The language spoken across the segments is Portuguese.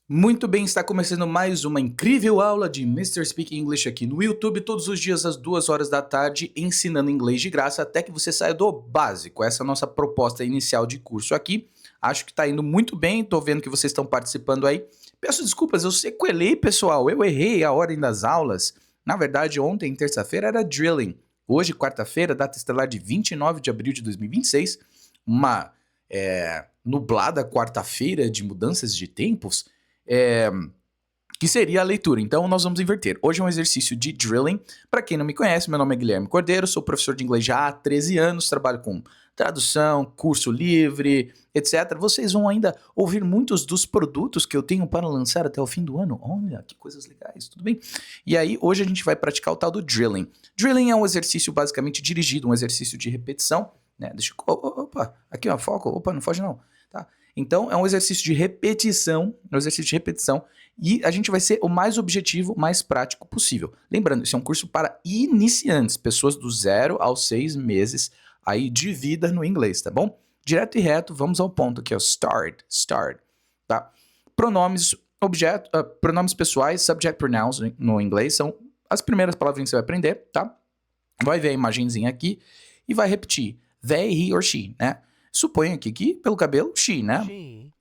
Muito bem, está começando mais uma incrível aula de Mr. Speak English aqui no YouTube, todos os dias às 2 horas da tarde, ensinando inglês de graça até que você saia do básico. Essa é a nossa proposta inicial de curso aqui. Acho que está indo muito bem, estou vendo que vocês estão participando aí. Peço desculpas, eu sequelei, pessoal, eu errei a ordem das aulas. Na verdade, ontem, terça-feira, era drilling. Hoje, quarta-feira, data estelar de 29 de abril de 2026, uma nublada quarta-feira de mudanças de tempos, que seria a leitura. Então, nós vamos inverter. Hoje é um exercício de drilling. Para quem não me conhece, meu nome é Guilherme Cordeiro, sou professor de inglês já há 13 anos, trabalho com tradução, curso livre, etc. Vocês vão ainda ouvir muitos dos produtos que eu tenho para lançar até o fim do ano. Olha, que coisas legais, tudo bem? E aí, hoje a gente vai praticar o tal do drilling. Drilling é um exercício basicamente dirigido, um exercício de repetição, né? Deixa eu... Opa, aqui ó, foco. Opa, não foge não, tá? Então, é um exercício de repetição, e a gente vai ser o mais objetivo, mais prático possível. Lembrando, esse é um curso para iniciantes, pessoas do 0 aos 6 meses aí de vida no inglês, tá bom? Direto e reto, vamos ao ponto aqui, ó, start, tá? Pronomes, pronomes pessoais, subject pronouns no inglês, são as primeiras palavrinhas que você vai aprender, tá? Vai ver a imagenzinha aqui e vai repetir, they, he or she, né? Suponho aqui que, pelo cabelo, she, né? She.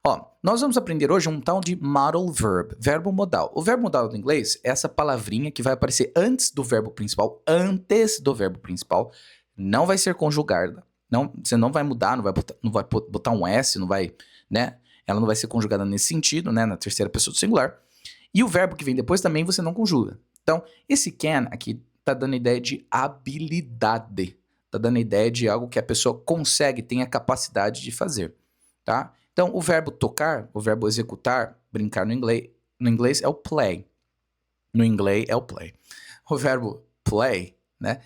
Ó, nós vamos aprender hoje um tal de modal verb, verbo modal. O verbo modal do inglês é essa palavrinha que vai aparecer antes do verbo principal, não vai ser conjugada. Não, você não vai mudar, não vai botar um S, não vai, né? Ela não vai ser conjugada nesse sentido, né? Na terceira pessoa do singular. E o verbo que vem depois também você não conjuga. Então, esse can aqui tá dando ideia de habilidade. Tá dando ideia de algo que a pessoa consegue, tem a capacidade de fazer, tá? Então, o verbo tocar, o verbo executar, brincar no inglês é o play. No inglês é o play. O verbo play, né?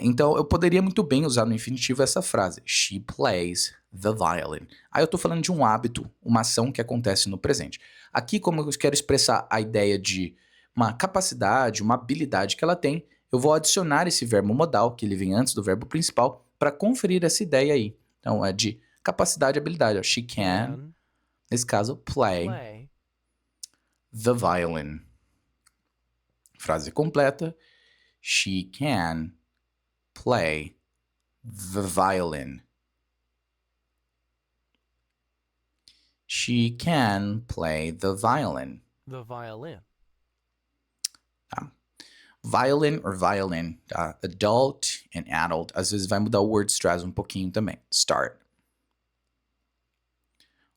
Então, eu poderia muito bem usar no infinitivo essa frase. She plays the violin. Aí eu tô falando de um hábito, uma ação que acontece no presente. Aqui, como eu quero expressar a ideia de uma capacidade, uma habilidade que ela tem, eu vou adicionar esse verbo modal, que ele vem antes do verbo principal, para conferir essa ideia aí. Então, é de capacidade e habilidade. Ó. She can, nesse caso, play the violin. Frase completa. She can play the violin. She can play the violin. The violin. Tá? Violin or violin, tá? Adult and adult. Às vezes vai mudar o word stress um pouquinho também. Start.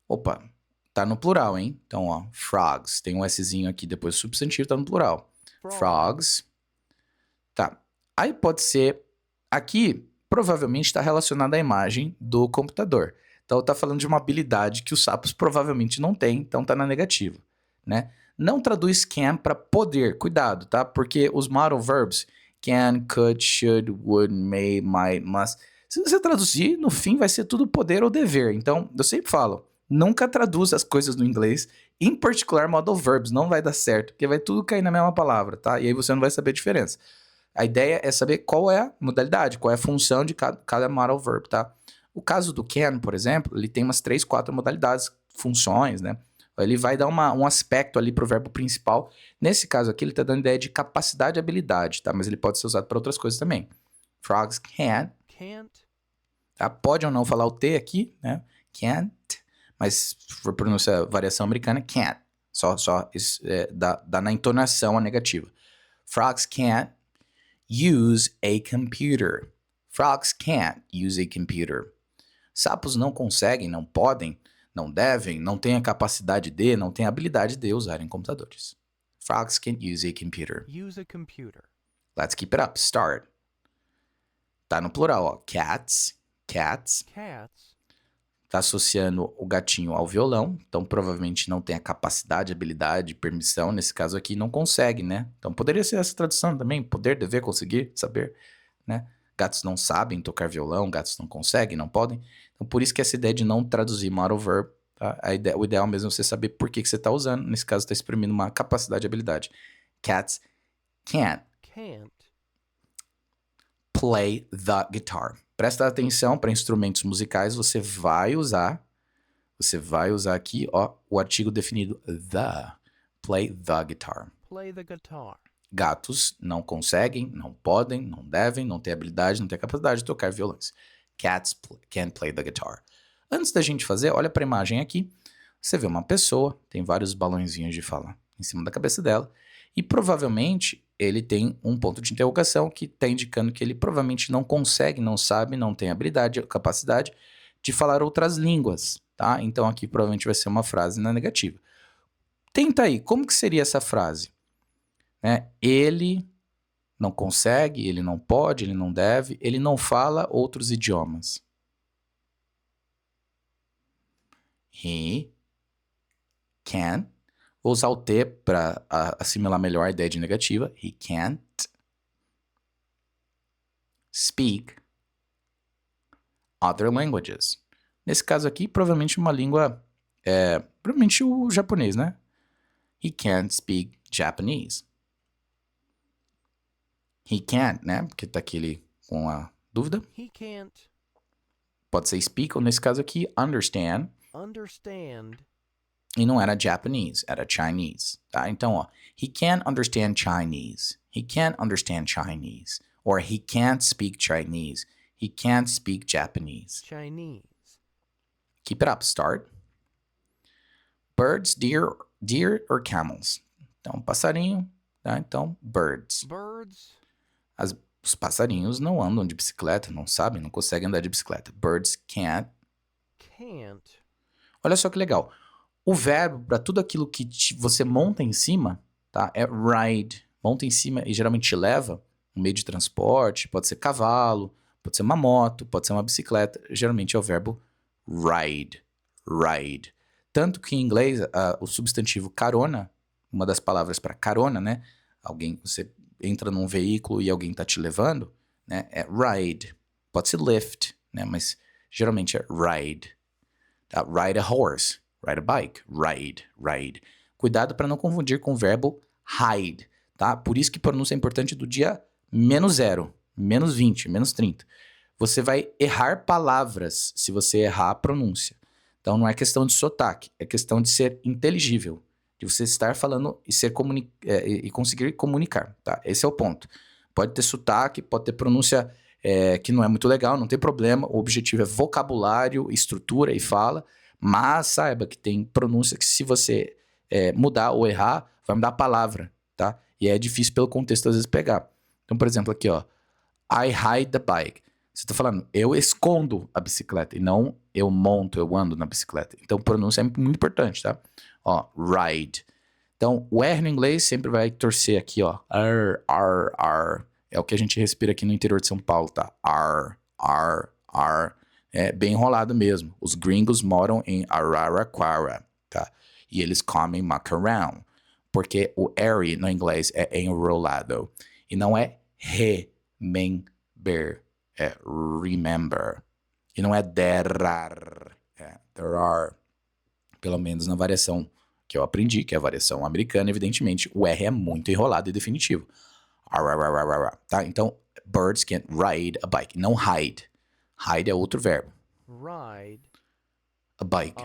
Opa, tá no plural, hein? Então, ó, frogs. Tem um Szinho aqui depois do substantivo, tá no plural. Frogs. Tá. Aí pode ser... Aqui, provavelmente está relacionado à imagem do computador. Então, tá falando de uma habilidade que os sapos provavelmente não têm, então tá na negativa, né? Não traduz can para poder, cuidado, tá? Porque os modal verbs, can, could, should, would, may, might, must... Se você traduzir, no fim vai ser tudo poder ou dever. Então, eu sempre falo, nunca traduz as coisas no inglês, em particular modal verbs, não vai dar certo, porque vai tudo cair na mesma palavra, tá? E aí você não vai saber a diferença. A ideia é saber qual é a modalidade, qual é a função de cada modal verb, tá? O caso do can, por exemplo, ele tem umas 3, 4 modalidades, funções, né? Ele vai dar um aspecto ali pro verbo principal. Nesse caso aqui, ele tá dando ideia de capacidade e habilidade, tá? Mas ele pode ser usado para outras coisas também. Frogs can't. Tá? Pode ou não falar o T aqui, né? Can't. Mas se for pronúncia variação americana, can't. Só dá na entonação a negativa. Frogs can't use a computer. Frogs can't use a computer. Sapos não conseguem, não podem, não devem, não têm a capacidade de, não têm a habilidade de usarem computadores. Frogs can't use a computer. Use a computer. Let's keep it up. Start. Tá no plural, ó. Cats. Tá associando o gatinho ao violão, então provavelmente não tem a capacidade, habilidade, permissão, nesse caso aqui não consegue, né? Então poderia ser essa tradução também, poder, dever, conseguir, saber, né? Gatos não sabem tocar violão, gatos não conseguem, não podem. Então por isso que essa ideia de não traduzir modal verb, tá? O ideal mesmo é você saber por que você tá usando, nesse caso tá exprimindo uma capacidade e habilidade. Cats can't play the guitar. Presta atenção, para instrumentos musicais você vai usar você vai usar aqui, ó, o artigo definido the. Play the guitar. Play the guitar. Gatos não conseguem, não podem, não devem, não têm habilidade, não têm capacidade de tocar violões. Cats can play the guitar. Antes da gente fazer, olha para a imagem aqui. Você vê uma pessoa, tem vários balãozinhos de fala em cima da cabeça dela, e provavelmente ele tem um ponto de interrogação que está indicando que ele provavelmente não consegue, não sabe, não tem habilidade, capacidade de falar outras línguas, tá? Então aqui provavelmente vai ser uma frase na negativa. Tenta aí, como que seria essa frase? Né? Ele não consegue, ele não pode, ele não deve, ele não fala outros idiomas. He can. Vou usar o T para assimilar melhor a ideia de negativa. He can't speak other languages. Nesse caso aqui, provavelmente uma língua, provavelmente o japonês, né? He can't speak Japanese. He can't, né? Porque tá aquele com a dúvida. He can't Pode ser speak, ou nesse caso aqui, understand. understand. E não era Japanese, era Chinese, tá? Então, ó, he can't understand Chinese. He can't understand Chinese. Or he can't speak Chinese. He can't speak Japanese. Chinese. Keep it up. Start. Birds, deer or camels? Então, passarinho, tá? Então, birds. Birds. Os passarinhos não andam de bicicleta, não sabem, não conseguem andar de bicicleta. Birds can't. Olha só que legal. O verbo para tudo aquilo que você monta em cima, tá? É ride. Monta em cima e geralmente te leva um meio de transporte, pode ser cavalo, pode ser uma moto, pode ser uma bicicleta. Geralmente é o verbo ride. Ride. Tanto que em inglês o substantivo carona, uma das palavras para carona, né? Você entra num veículo e alguém tá te levando, né? É ride. Pode ser lift, né? Mas geralmente é ride. Tá? Ride a horse. Ride a bike. Ride. Cuidado para não confundir com o verbo hide, tá? Por isso que pronúncia é importante do dia -0, -20, -30. Você vai errar palavras se você errar a pronúncia. Então não é questão de sotaque, é questão de ser inteligível, de você estar falando e conseguir comunicar, tá? Esse é o ponto. Pode ter sotaque, pode ter pronúncia que não é muito legal, não tem problema. O objetivo é vocabulário, estrutura e fala. Mas saiba que tem pronúncia que se você mudar ou errar, vai mudar a palavra, tá? E é difícil pelo contexto às vezes pegar. Então, por exemplo, aqui, ó. I hide the bike. Você tá falando, eu escondo a bicicleta e não eu monto, eu ando na bicicleta. Então, pronúncia é muito importante, tá? Ó, ride. Então, o R no inglês sempre vai torcer aqui, ó. R. É o que a gente respira aqui no interior de São Paulo, tá? R. É bem enrolado mesmo. Os gringos moram em Araraquara, tá? E eles comem macarrão, porque o R no inglês é enrolado. E não é remember, é remember. E não é derar, é there. Pelo menos na variação que eu aprendi, que é a variação americana, evidentemente, o R é muito enrolado e definitivo. Tá? Então, birds can't ride a bike, não hide. Hide é outro verbo. Ride A bike.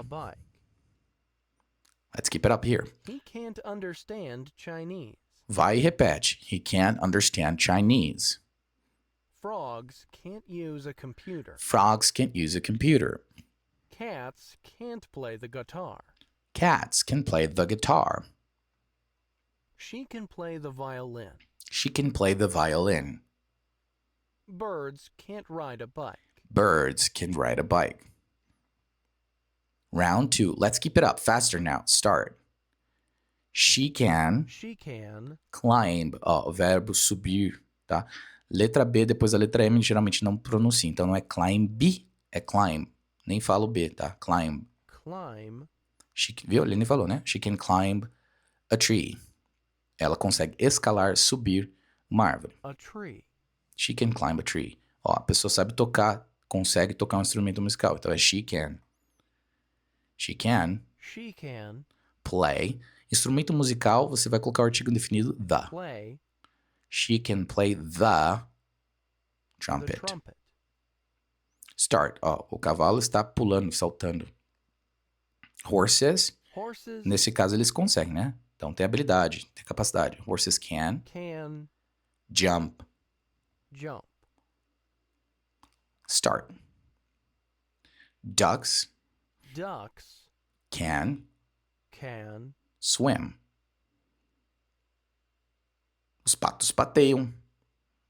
Let's keep it up here. He can't understand Chinese. Vai e repete. He can't understand Chinese. Frogs can't use a computer. Frogs can't use a computer. Cats can't play the guitar. Cats can play the guitar. She can play the violin. She can play the violin. Birds can't ride a bike. Birds can ride a bike. Round 2. Let's keep it up. Faster now. Start. She can climb. Ó, o verbo subir, tá? Letra B depois da letra M geralmente não pronuncia. Então não é climb, é climb. Nem fala o B, tá? Climb. Viu? Ele nem falou, né? She can climb a tree. Ela consegue escalar, subir uma árvore. A tree. She can climb a tree. Ó, a pessoa sabe tocar, consegue tocar um instrumento musical. Então é she can. She can play. Instrumento musical, você vai colocar o artigo indefinido the. Play. She can play the trumpet. Start. Ó, o cavalo está pulando, saltando. Horses, Horses nesse caso eles conseguem, né? Então tem habilidade, tem capacidade. Horses can can jump. jump. Start. Ducks Ducks can can swim. Os patos pateiam.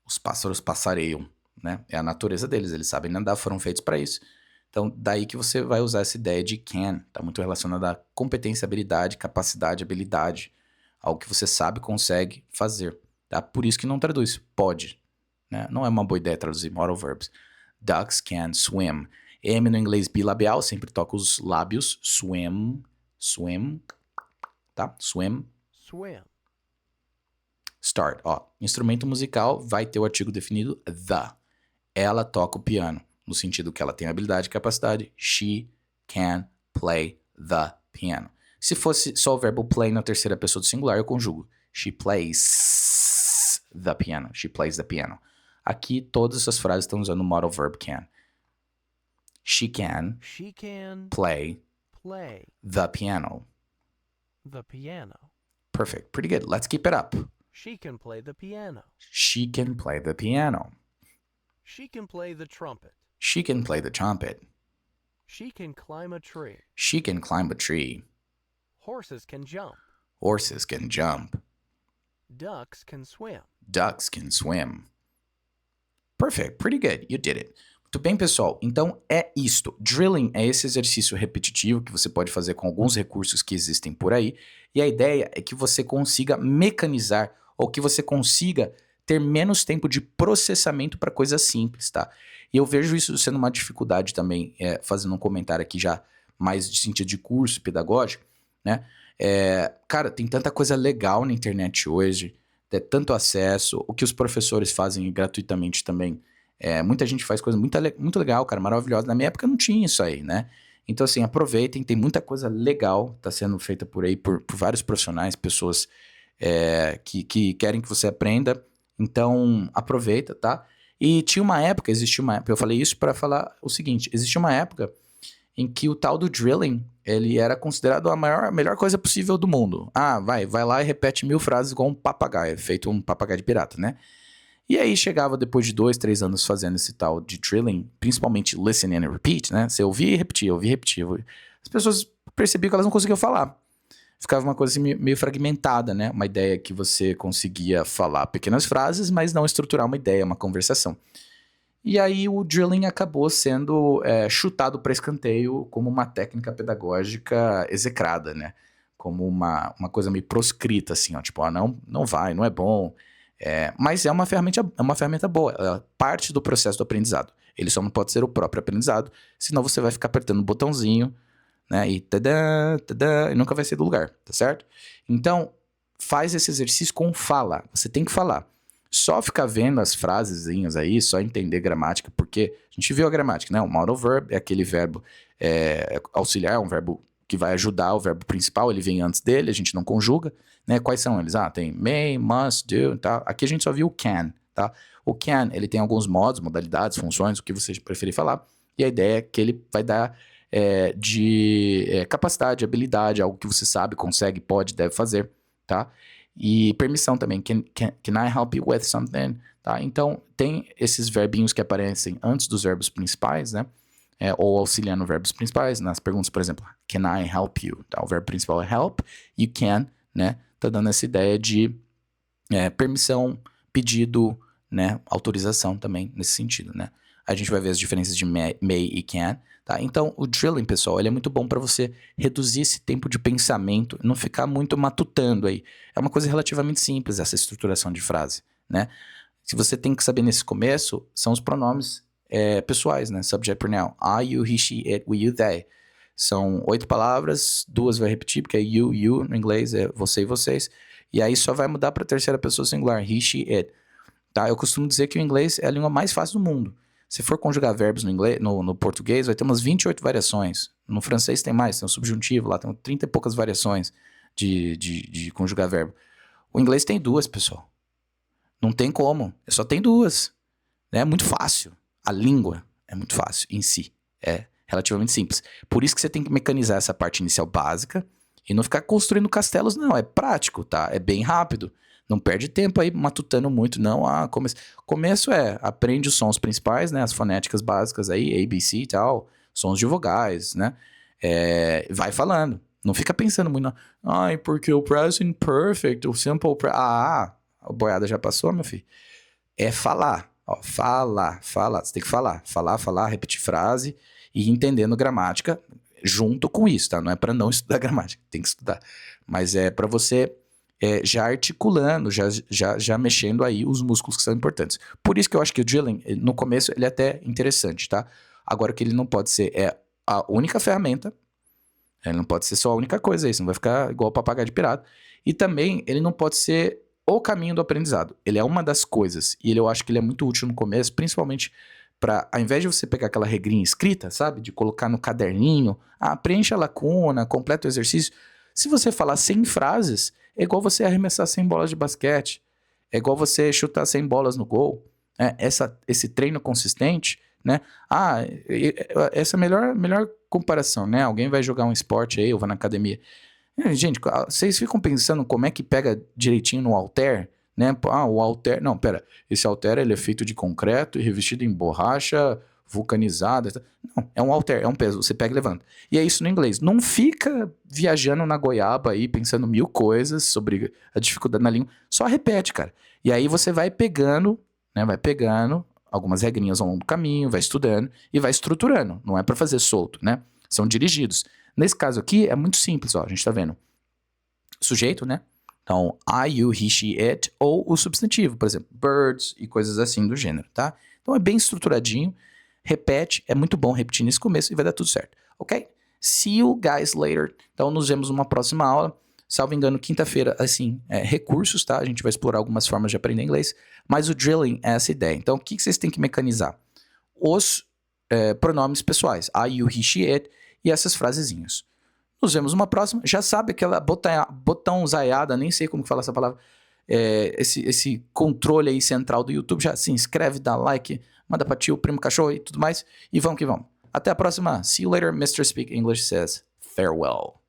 Os pássaros passareiam, né? É a natureza deles, eles sabem nadar, foram feitos para isso. Então, daí que você vai usar essa ideia de can. Tá muito relacionado a competência, habilidade, capacidade, habilidade. Algo que você sabe, consegue fazer. Tá? Por isso que não traduz. Pode. Né? Não é uma boa ideia traduzir moral verbs. Ducks can swim. M no inglês bilabial, sempre toca os lábios. Swim. Swim. Tá? Swim. swim. Start. Ó, instrumento musical vai ter o artigo definido the. Ela toca o piano. No sentido que ela tem habilidade e capacidade. She can play the piano. Se fosse só o verbo play na terceira pessoa do singular, eu conjugo. She plays the piano. She plays the piano. Aqui, todas essas frases estão usando o modal verb can. She can She can play play the piano. the piano. Perfect. Pretty good. Let's keep it up. She can play the piano. She can play the piano. She can play the trumpet. She can play the trumpet. She can climb a tree. She can climb a tree. Horses can jump. Horses can jump. Ducks can swim. Ducks can swim. Perfect. Pretty good. You did it. Muito bem, pessoal. Então, é isto. Drilling é esse exercício repetitivo que você pode fazer com alguns recursos que existem por aí. E a ideia é que você consiga mecanizar ou que você consiga ter menos tempo de processamento para coisas simples, tá? E eu vejo isso sendo uma dificuldade também, fazendo um comentário aqui já mais de sentido de curso pedagógico, né? Cara, tem tanta coisa legal na internet hoje, tanto acesso, o que os professores fazem gratuitamente também. Muita gente faz coisa muito legal, cara, maravilhosa. Na minha época não tinha isso aí, né? Então, assim, aproveitem, tem muita coisa legal, tá sendo feita por aí, por vários profissionais, pessoas que querem que você aprenda. Então, aproveita, tá? E existia uma época, eu falei isso para falar o seguinte, existia uma época em que o tal do drilling, ele era considerado a melhor coisa possível do mundo. Ah, vai lá e repete 1000 frases igual um papagaio, feito um papagaio de pirata, né? E aí chegava depois de 2, 3 anos fazendo esse tal de drilling, principalmente listen and repeat, né? Você ouvia e repetia, ouvia e repetia. As pessoas percebiam que elas não conseguiam falar. Ficava uma coisa assim meio fragmentada, né? Uma ideia que você conseguia falar pequenas frases, mas não estruturar uma ideia, uma conversação. E aí o drilling acabou sendo chutado para escanteio como uma técnica pedagógica execrada, né? Como uma coisa meio proscrita, assim, ó. Tipo, não vai, não é bom. Mas é uma ferramenta boa, ela parte do processo do aprendizado. Ele só não pode ser o próprio aprendizado, senão você vai ficar apertando o botãozinho, né? E tadã, tadã, e nunca vai sair do lugar, tá certo? Então, faz esse exercício com fala. Você tem que falar. Só ficar vendo as frasezinhas aí, só entender gramática, porque a gente viu a gramática, né? O modal verb é aquele verbo auxiliar, um verbo que vai ajudar o verbo principal, ele vem antes dele, a gente não conjuga, né? Quais são eles? Tem may, must, do, tá? Aqui a gente só viu o can, tá? O can, ele tem alguns modos, modalidades, funções, o que você preferir falar, e a ideia é que ele vai dar de capacidade, habilidade, algo que você sabe, consegue, pode, deve fazer, tá? E permissão também, can I help you with something, tá? Então, tem esses verbinhos que aparecem antes dos verbos principais, né? Ou auxiliando verbos principais, nas perguntas, por exemplo, can I help you? Tá? O verbo principal é help, e can, né? Tá dando essa ideia de permissão, pedido, né? Autorização também, nesse sentido, né? A gente vai ver as diferenças de may e can, tá? Então, o drilling, pessoal, ele é muito bom para você reduzir esse tempo de pensamento, não ficar muito matutando aí. É uma coisa relativamente simples, essa estruturação de frase, né? Se você tem que saber nesse começo, são os pronomes pessoais, né? Subject pronoun. I, you, he, she, it, we, you, they. São 8 palavras, 2 vai repetir, porque é you, no inglês é você e vocês. E aí só vai mudar para terceira pessoa singular, he, she, it. Tá? Eu costumo dizer que o inglês é a língua mais fácil do mundo. Se for conjugar verbos no inglês, no português, vai ter umas 28 variações. No francês tem mais, tem um subjuntivo lá, tem 30 e poucas variações de conjugar verbo. O inglês tem 2, pessoal. Não tem como, só tem 2. É muito fácil. A língua é muito fácil em si. relativamente simples. Por isso que você tem que mecanizar essa parte inicial básica e não ficar construindo castelos, não. É prático, tá? É bem rápido. Não perde tempo aí matutando muito, não. Começo aprende os sons principais, né? As fonéticas básicas aí, A, B, C e tal. Sons de vogais, né? Vai falando. Não fica pensando muito, não. Ai, porque o present perfect, o simple... a boiada já passou, meu filho. É falar. Ó, falar. Você tem que falar. Falar, repetir frase e ir entendendo gramática junto com isso, tá? Não é pra não estudar gramática, tem que estudar. Mas é pra você... já articulando, já mexendo aí os músculos que são importantes. Por isso que eu acho que o drilling, no começo, ele é até interessante, tá? Agora, o que ele não pode ser a única ferramenta, ele não pode ser só a única coisa aí, senão vai ficar igual o papagaio de pirata. E também, ele não pode ser o caminho do aprendizado. Ele é uma das coisas, e eu acho que ele é muito útil no começo, principalmente para, ao invés de você pegar aquela regrinha escrita, sabe? De colocar no caderninho, preencha a lacuna, completa o exercício. Se você falar 100 frases, é igual você arremessar 100 bolas de basquete. É igual você chutar 100 bolas no gol. Esse treino consistente, né? Essa é a melhor comparação, né? Alguém vai jogar um esporte aí, ou vai na academia. Gente, vocês ficam pensando como é que pega direitinho no halter, né? O halter... Não, pera. Esse halter, ele é feito de concreto e revestido em borracha vulcanizada. Não, é um halter, é um peso. Você pega e levanta. E é isso no inglês. Não fica viajando na goiaba aí, pensando 1000 coisas sobre a dificuldade na língua. Só repete, cara. E aí você vai pegando, né? Vai pegando algumas regrinhas ao longo do caminho, vai estudando e vai estruturando. Não é pra fazer solto, né? São dirigidos. Nesse caso aqui, é muito simples, ó. A gente tá vendo sujeito, né? Então, I, you, he, she, it, ou o substantivo, por exemplo, birds e coisas assim do gênero, tá? Então é bem estruturadinho. Repete, é muito bom repetir nesse começo e vai dar tudo certo, ok? See you guys later. Então nos vemos numa próxima aula. Salvo engano, quinta-feira, assim, recursos, tá? A gente vai explorar algumas formas de aprender inglês, mas o drilling é essa ideia. Então o que vocês têm que mecanizar? Os pronomes pessoais, I, you, he, she, it, e essas frasezinhas. Nos vemos numa próxima. Já sabe aquela botãozaiada, nem sei como que fala essa palavra, esse controle aí central do YouTube, já se inscreve, dá like, manda pra tio, primo, cachorro e tudo mais. E vamos que vamos. Até a próxima. See you later, Mr. Speak English says farewell.